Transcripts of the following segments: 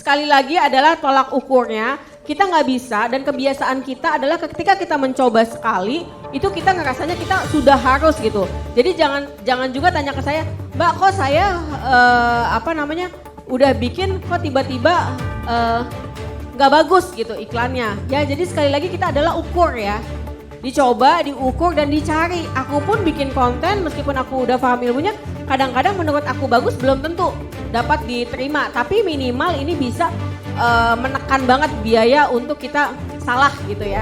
sekali lagi adalah tolak ukurnya. Kita nggak bisa dan kebiasaan kita adalah ketika kita mencoba sekali itu kita ngerasanya kita sudah harus gitu. Jadi jangan juga tanya ke saya, Mbak kok saya udah bikin kok tiba-tiba nggak bagus gitu iklannya. Ya jadi sekali lagi kita adalah ukur ya. Dicoba, diukur dan dicari. Aku pun bikin konten meskipun aku udah paham ilmunya, kadang-kadang menurut aku bagus belum tentu dapat diterima. Tapi minimal ini bisa menekan banget biaya untuk kita salah gitu ya.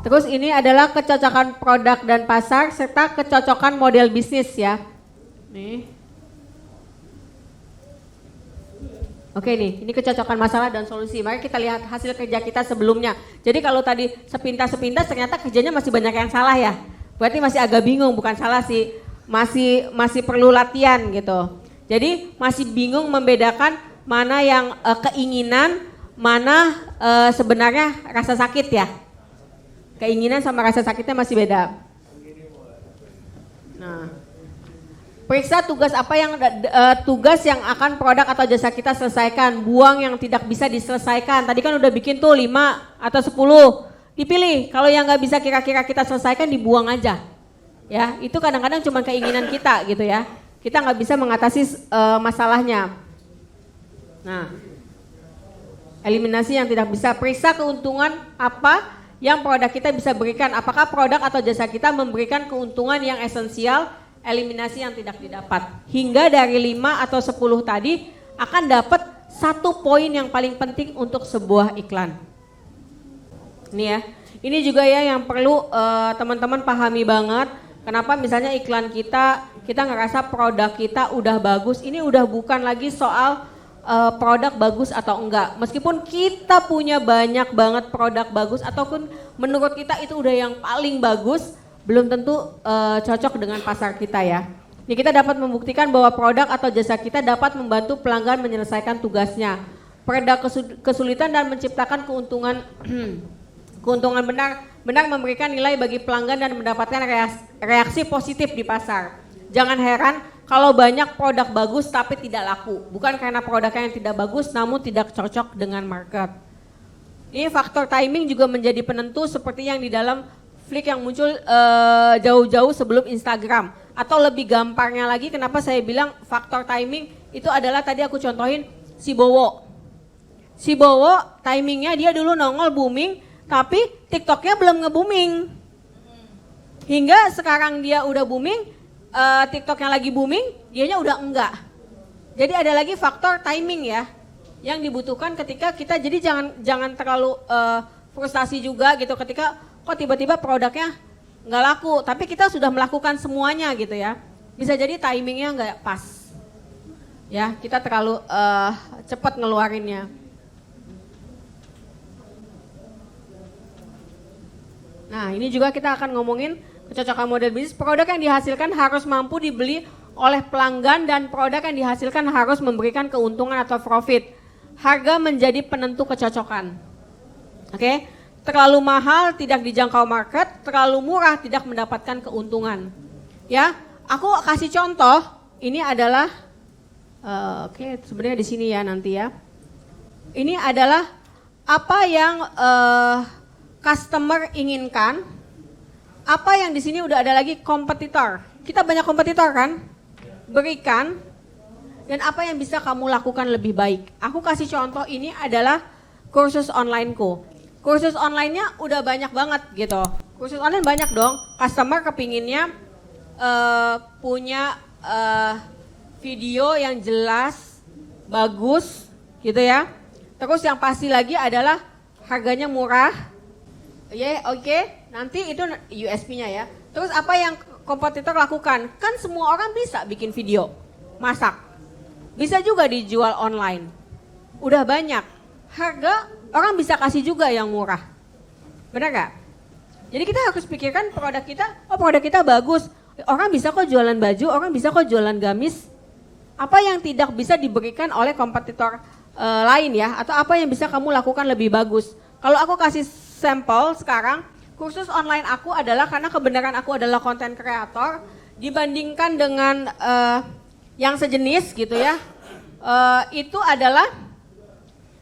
Terus ini adalah kecocokan produk dan pasar serta kecocokan model bisnis ya. Nih. Oke nih, ini kecocokan masalah dan solusi. Mari kita lihat hasil kerja kita sebelumnya. Jadi kalau tadi sepintas-sepintas ternyata kerjanya masih banyak yang salah ya. Berarti masih agak bingung, bukan salah sih. Masih perlu latihan gitu. Jadi masih bingung membedakan mana yang keinginan, mana sebenarnya rasa sakit ya. Keinginan sama rasa sakitnya masih beda. Nah, periksa tugas apa yang tugas yang akan produk atau jasa kita selesaikan. Buang yang tidak bisa diselesaikan. Tadi kan udah bikin tuh 5 atau 10. Dipilih. Kalau yang nggak bisa kira-kira kita selesaikan dibuang aja. Ya, itu kadang-kadang cuma keinginan kita gitu ya. Kita nggak bisa mengatasi masalahnya. Nah, eliminasi yang tidak bisa. Periksa keuntungan apa yang produk kita bisa berikan. Apakah produk atau jasa kita memberikan keuntungan yang esensial, eliminasi yang tidak didapat. Hingga dari 5 atau 10 tadi akan dapat 1 poin yang paling penting untuk sebuah iklan. Ini ya, ini juga ya yang perlu teman-teman pahami banget. Kenapa misalnya iklan kita ngerasa produk kita udah bagus, ini udah bukan lagi soal produk bagus atau enggak. Meskipun kita punya banyak banget produk bagus ataupun menurut kita itu udah yang paling bagus, belum tentu cocok dengan pasar kita ya. Ini kita dapat membuktikan bahwa produk atau jasa kita dapat membantu pelanggan menyelesaikan tugasnya. Pereda kesulitan dan menciptakan keuntungan keuntungan benar memberikan nilai bagi pelanggan dan mendapatkan reaksi positif di pasar. Jangan heran kalau banyak produk bagus tapi tidak laku. Bukan karena produknya yang tidak bagus namun tidak cocok dengan market. Ini faktor timing juga menjadi penentu seperti yang di dalam flick yang muncul jauh-jauh sebelum Instagram. Atau lebih gampangnya lagi kenapa saya bilang faktor timing itu adalah tadi aku contohin si Bowo. Si Bowo timingnya dia dulu nongol booming tapi TikToknya belum nge-booming. Hingga sekarang dia udah booming, TikToknya lagi booming, dianya udah enggak. Jadi ada lagi faktor timing ya yang dibutuhkan ketika kita, jadi jangan terlalu frustasi juga gitu ketika kok tiba-tiba produknya nggak laku, tapi kita sudah melakukan semuanya gitu ya. Bisa jadi timingnya nggak pas. Ya, kita terlalu cepat ngeluarinnya. Nah, ini juga kita akan ngomongin kecocokan model bisnis. Produk yang dihasilkan harus mampu dibeli oleh pelanggan dan produk yang dihasilkan harus memberikan keuntungan atau profit. Harga menjadi penentu kecocokan. Oke? Terlalu mahal tidak dijangkau market, terlalu murah tidak mendapatkan keuntungan. Ya, aku kasih contoh. Ini adalah sebenarnya di sini ya nanti ya. Ini adalah apa yang customer inginkan, apa yang di sini udah ada lagi kompetitor. Kita banyak kompetitor kan? Berikan, dan apa yang bisa kamu lakukan lebih baik. Aku kasih contoh, ini adalah kursus onlineku. Kursus online-nya udah banyak banget gitu. Kursus online banyak dong, customer kepinginnya punya video yang jelas, bagus gitu ya. Terus yang pasti lagi adalah harganya murah. Ya, oke. Nanti itu USP-nya ya. Terus apa yang kompetitor lakukan? Kan semua orang bisa bikin video, masak. Bisa juga dijual online. Udah banyak. Harga orang bisa kasih juga yang murah. Benar gak? Jadi kita harus pikirkan produk kita bagus. Orang bisa kok jualan baju, orang bisa kok jualan gamis. Apa yang tidak bisa diberikan oleh kompetitor lain ya? Atau apa yang bisa kamu lakukan lebih bagus? Kalau aku kasih sampel sekarang, kursus online aku adalah karena kebenaran aku adalah konten kreator dibandingkan dengan yang sejenis gitu ya. Itu adalah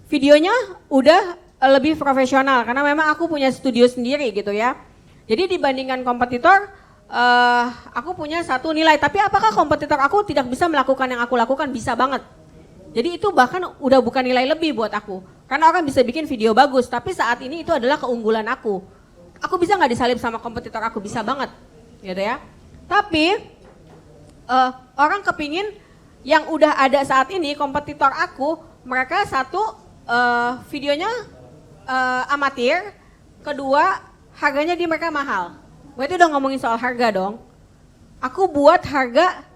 videonya udah lebih profesional karena memang aku punya studio sendiri gitu ya. Jadi dibandingkan kompetitor, aku punya satu nilai. Tapi apakah kompetitor aku tidak bisa melakukan yang aku lakukan? Bisa banget. Jadi itu bahkan udah bukan nilai lebih buat aku. Karena orang bisa bikin video bagus, tapi saat ini itu adalah keunggulan aku. Aku bisa nggak disalip sama kompetitor aku? Bisa banget, gitu ya. Tapi orang kepingin yang udah ada saat ini kompetitor aku, mereka satu videonya amatir, kedua harganya di mereka mahal. Berarti udah ngomongin soal harga dong. Aku buat harga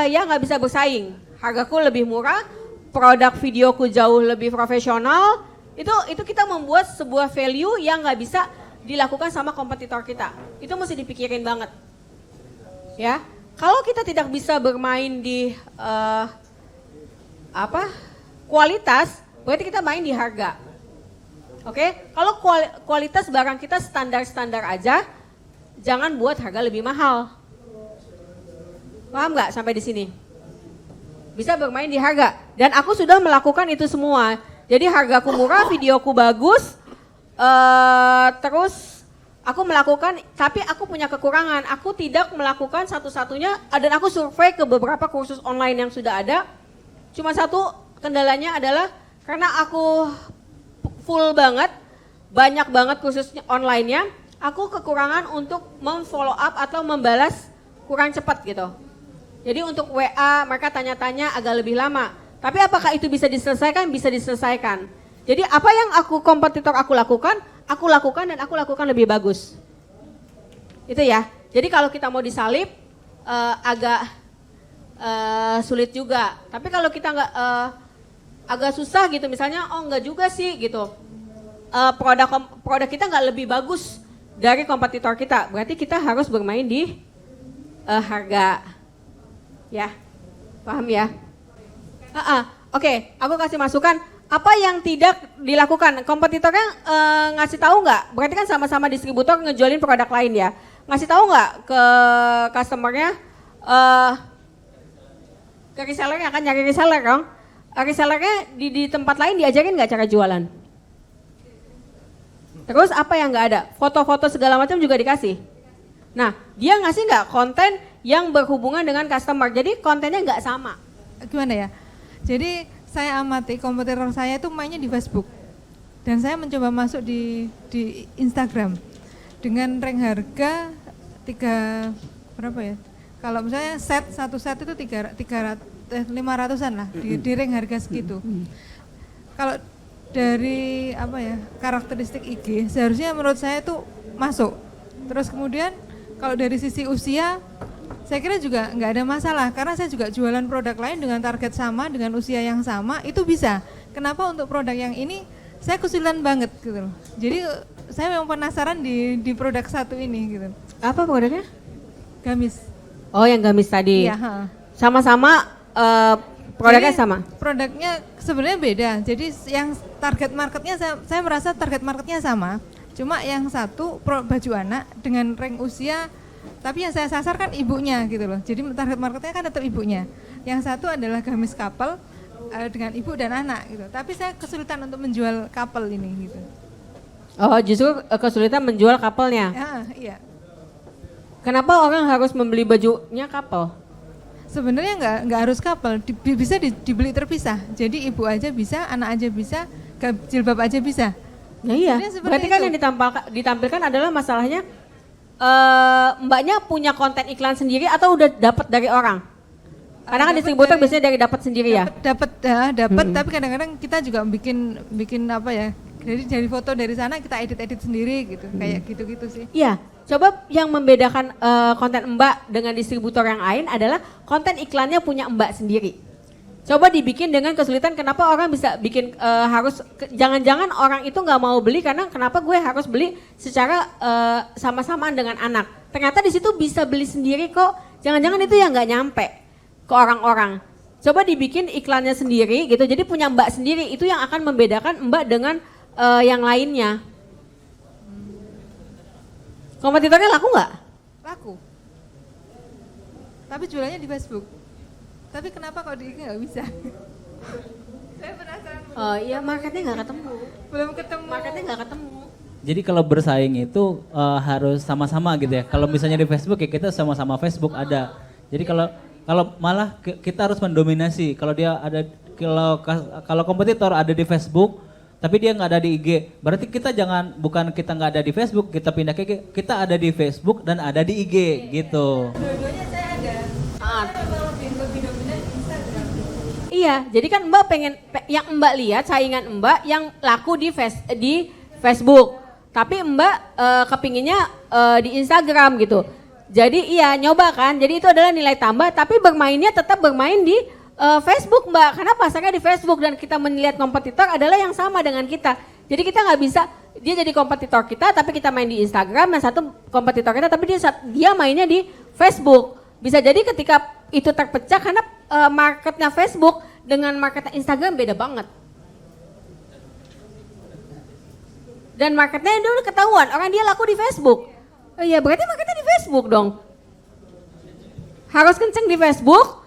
yang nggak bisa bersaing. Hargaku lebih murah, produk videoku jauh lebih profesional. Itu kita membuat sebuah value yang nggak bisa dilakukan sama kompetitor kita. Itu mesti dipikirin banget. Ya, kalau kita tidak bisa bermain di kualitas, berarti kita main di harga. Oke, kalau kualitas barang kita standar-standar aja, jangan buat harga lebih mahal. Paham nggak sampai di sini? Bisa bermain di harga. Dan aku sudah melakukan itu semua. Jadi hargaku murah, videoku bagus, terus aku melakukan, tapi aku punya kekurangan. Aku tidak melakukan satu-satunya, dan aku survei ke beberapa kursus online yang sudah ada. Cuma satu kendalanya adalah karena aku full banget, banyak banget kursus online-nya, aku kekurangan untuk memfollow up atau membalas kurang cepat gitu. Jadi untuk WA mereka tanya-tanya agak lebih lama. Tapi apakah itu bisa diselesaikan? Bisa diselesaikan. Jadi apa yang kompetitor aku lakukan dan aku lakukan lebih bagus. Itu ya. Jadi kalau kita mau disalip agak sulit juga. Tapi kalau kita nggak agak susah gitu, misalnya enggak juga sih gitu. Produk kita nggak lebih bagus dari kompetitor kita. Berarti kita harus bermain di harga. Ya. Paham ya? Oke, aku kasih masukan. Apa yang tidak dilakukan? Kompetitornya ngasih tahu nggak? Berarti kan sama-sama distributor ngejualin produk lain ya. Ngasih tahu nggak ke customernya, ke resellernya, kan nyari reseller dong. Resellernya di tempat lain diajarin nggak cara jualan? Terus apa yang nggak ada? Foto-foto segala macam juga dikasih. Nah, dia ngasih nggak konten yang berhubungan dengan customer? Jadi kontennya nggak sama. Gimana ya? Jadi saya amati kompetitor saya itu mainnya di Facebook. Dan saya mencoba masuk di Instagram. Dengan rank harga 500-an lah di rank harga segitu. Kalau dari karakteristik IG seharusnya menurut saya itu masuk. Terus kemudian kalau dari sisi usia saya kira juga nggak ada masalah karena saya juga jualan produk lain dengan target sama, dengan usia yang sama, itu bisa. Kenapa untuk produk yang ini saya kesulitan banget gitu loh. Jadi saya memang penasaran di produk satu ini gitu. Apa produknya? Gamis. Oh, yang gamis tadi. Iya. Sama-sama produknya jadi, sama? Produknya sebenarnya beda. Jadi yang target marketnya saya merasa target marketnya sama. Cuma yang satu baju anak dengan rank usia, tapi yang saya sasar kan ibunya gitu loh. Jadi target marketnya kan tetap ibunya. Yang satu adalah gamis couple dengan ibu dan anak gitu. Tapi saya kesulitan untuk menjual couple ini gitu. Oh, justru kesulitan menjual couple-nya? Iya. Kenapa orang harus membeli bajunya couple? Sebenarnya nggak harus couple, bisa dibeli terpisah. Jadi ibu aja bisa, anak aja bisa, jilbab aja bisa. Nah iya, berarti kan yang ditampilkan adalah masalahnya mbaknya punya konten iklan sendiri atau udah dapat dari orang? Karena kan distributor biasanya dari dapat sendiri ya? Dapat, tapi kadang-kadang kita juga bikin apa ya, dari foto dari sana kita edit sendiri gitu, kayak gitu-gitu sih. Iya, coba yang membedakan konten mbak dengan distributor yang lain adalah konten iklannya punya mbak sendiri. Coba dibikin dengan kesulitan, kenapa orang bisa bikin jangan-jangan orang itu nggak mau beli karena kenapa gue harus beli secara sama-samaan dengan anak. Ternyata di situ bisa beli sendiri kok, jangan-jangan itu yang nggak nyampe ke orang-orang. Coba dibikin iklannya sendiri gitu, jadi punya mbak sendiri, itu yang akan membedakan mbak dengan yang lainnya. Kompetitornya laku nggak? Laku. Tapi jualannya di Facebook. Tapi kenapa kalau di IG nggak bisa? Saya penasaran. Oh iya, marketnya nggak ketemu. Belum ketemu. Marketnya nggak ketemu. Jadi kalau bersaing itu harus sama-sama gitu ya. Kalau misalnya di Facebook ya kita sama-sama Facebook ada. Jadi kalau malah kita harus mendominasi. Kalau dia ada kalau kompetitor ada di Facebook tapi dia nggak ada di IG, berarti kita bukan kita nggak ada di Facebook, kita pindah ke IG, kita ada di Facebook dan ada di IG gitu. Dua-duanya saya ada. Saya memang lebih dominan di Instagram. Iya, jadi kan Mbak yang Mbak lihat saingan Mbak yang laku di Facebook. Tapi Mbak kepinginnya di Instagram gitu. Jadi iya nyoba kan, jadi itu adalah nilai tambah tapi bermainnya tetap bermain di Facebook Mbak. Karena pasarnya di Facebook dan kita melihat kompetitor adalah yang sama dengan kita. Jadi kita nggak bisa, dia jadi kompetitor kita tapi kita main di Instagram, dan satu kompetitor kita tapi dia mainnya di Facebook. Bisa jadi ketika itu terpecah karena marketnya Facebook dengan marketnya Instagram beda banget. Dan marketnya dulu ketahuan, orang dia laku di Facebook. Oh iya, berarti marketnya di Facebook dong. Harus kenceng di Facebook,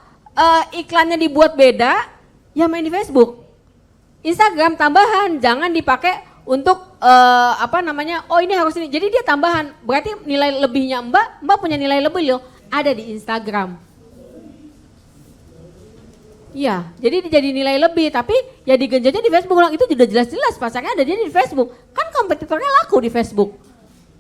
iklannya dibuat beda, ya main di Facebook. Instagram tambahan, jangan dipakai untuk oh ini harus ini. Jadi dia tambahan, berarti nilai lebihnya Mbak punya nilai lebih loh, ada di Instagram. Iya, jadi jadi nilai lebih, tapi ya digenjotnya di Facebook ulang itu sudah jelas-jelas pasarnya ada dia di Facebook. Kan kompetitornya laku di Facebook.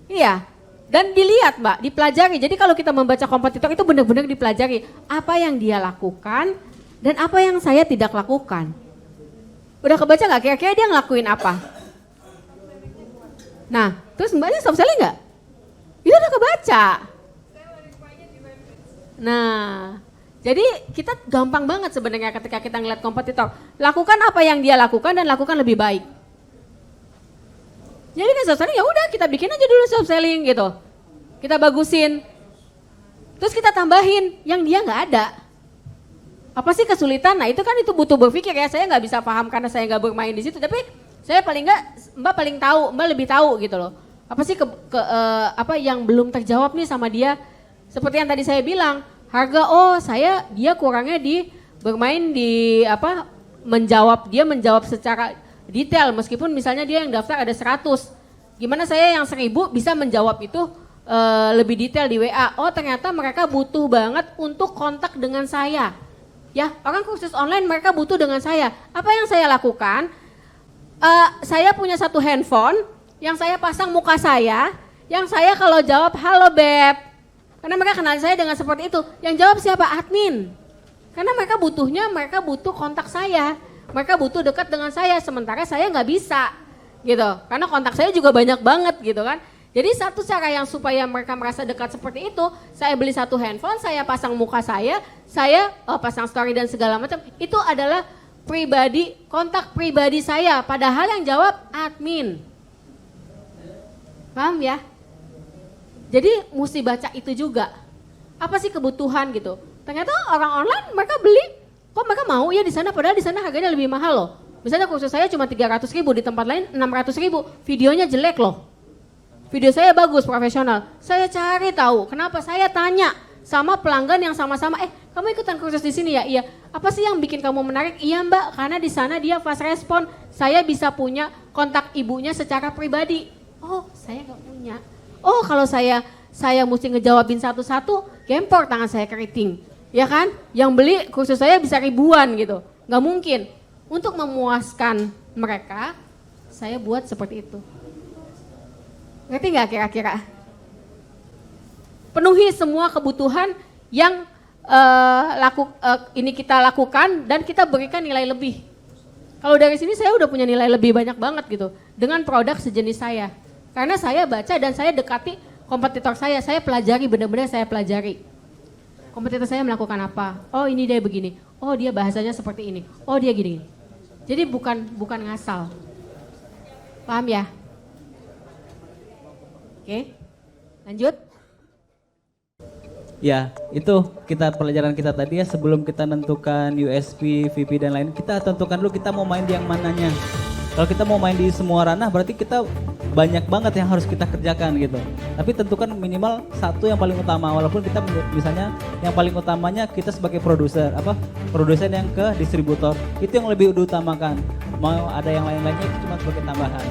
Iya, dan dilihat Mbak, dipelajari. Jadi kalau kita membaca kompetitor itu benar-benar dipelajari apa yang dia lakukan dan apa yang saya tidak lakukan. Udah kebaca nggak kira-kira dia ngelakuin apa? Nah, terus Mbaknya stop selling nggak? Itu udah kebaca. Nah, jadi kita gampang banget sebenarnya ketika kita ngeliat kompetitor. Lakukan apa yang dia lakukan dan lakukan lebih baik. Jadi kan stop selling ya udah kita bikin aja dulu stop selling gitu. Kita bagusin. Terus kita tambahin yang dia nggak ada. Apa sih kesulitan? Nah itu kan itu butuh berpikir ya. Saya nggak bisa paham karena saya nggak bermain di situ. Tapi saya paling nggak, Mbak paling tahu, Mbak lebih tahu gitu loh. Apa sih apa yang belum terjawab nih sama dia? Seperti yang tadi saya bilang. Harga dia kurangnya di bermain di dia menjawab secara detail meskipun misalnya dia yang daftar ada 100. Gimana saya yang 1000 bisa menjawab itu lebih detail di WA. Oh ternyata mereka butuh banget untuk kontak dengan saya. Ya, orang kursus online mereka butuh dengan saya. Apa yang saya lakukan? Saya punya satu handphone yang saya pasang muka saya, yang saya kalau jawab halo beb. Karena mereka kenal saya dengan seperti itu. Yang jawab siapa? Admin. Karena mereka butuh kontak saya. Mereka butuh dekat dengan saya, sementara saya nggak bisa. Gitu. Karena kontak saya juga banyak banget gitu kan. Jadi satu cara yang supaya mereka merasa dekat seperti itu, saya beli satu handphone, saya pasang muka saya pasang story dan segala macam. Itu adalah kontak pribadi saya. Padahal yang jawab admin. Paham ya? Jadi mesti baca itu juga. Apa sih kebutuhan gitu. Ternyata orang online mereka beli, kok mereka mau ya di sana padahal di sana harganya lebih mahal loh. Misalnya kursus saya cuma 300.000, di tempat lain 600.000. Videonya jelek loh. Video saya bagus, profesional. Saya cari tahu, kenapa saya tanya sama pelanggan yang sama-sama, kamu ikutan kursus di sini ya? Iya. Apa sih yang bikin kamu menarik? Iya Mbak, karena di sana dia fast respon. Saya bisa punya kontak ibunya secara pribadi. Oh, saya nggak punya. Oh kalau saya mesti ngejawabin satu-satu, gempor tangan saya keriting. Ya kan? Yang beli kursus saya bisa ribuan gitu. Nggak mungkin. Untuk memuaskan mereka, saya buat seperti itu. Ngerti nggak kira-kira? Penuhi semua kebutuhan yang ini kita lakukan dan kita berikan nilai lebih. Kalau dari sini saya udah punya nilai lebih banyak banget gitu. Dengan produk sejenis saya. Karena saya baca dan saya dekati kompetitor saya pelajari, benar-benar saya pelajari. Kompetitor saya melakukan apa? Oh ini dia begini, oh dia bahasanya seperti ini, oh dia gini. Jadi bukan ngasal. Paham ya? Oke, lanjut. Ya, itu pelajaran kita tadi ya sebelum kita tentukan USP, VP dan lain, kita tentukan dulu kita mau main di yang mananya. Kalau kita mau main di semua ranah berarti kita banyak banget yang harus kita kerjakan gitu. Tapi tentukan minimal satu yang paling utama, walaupun kita misalnya yang paling utamanya kita sebagai produser, produsen yang ke distributor, itu yang lebih diutamakan. Mau ada yang lain-lainnya itu cuma sebagai tambahan.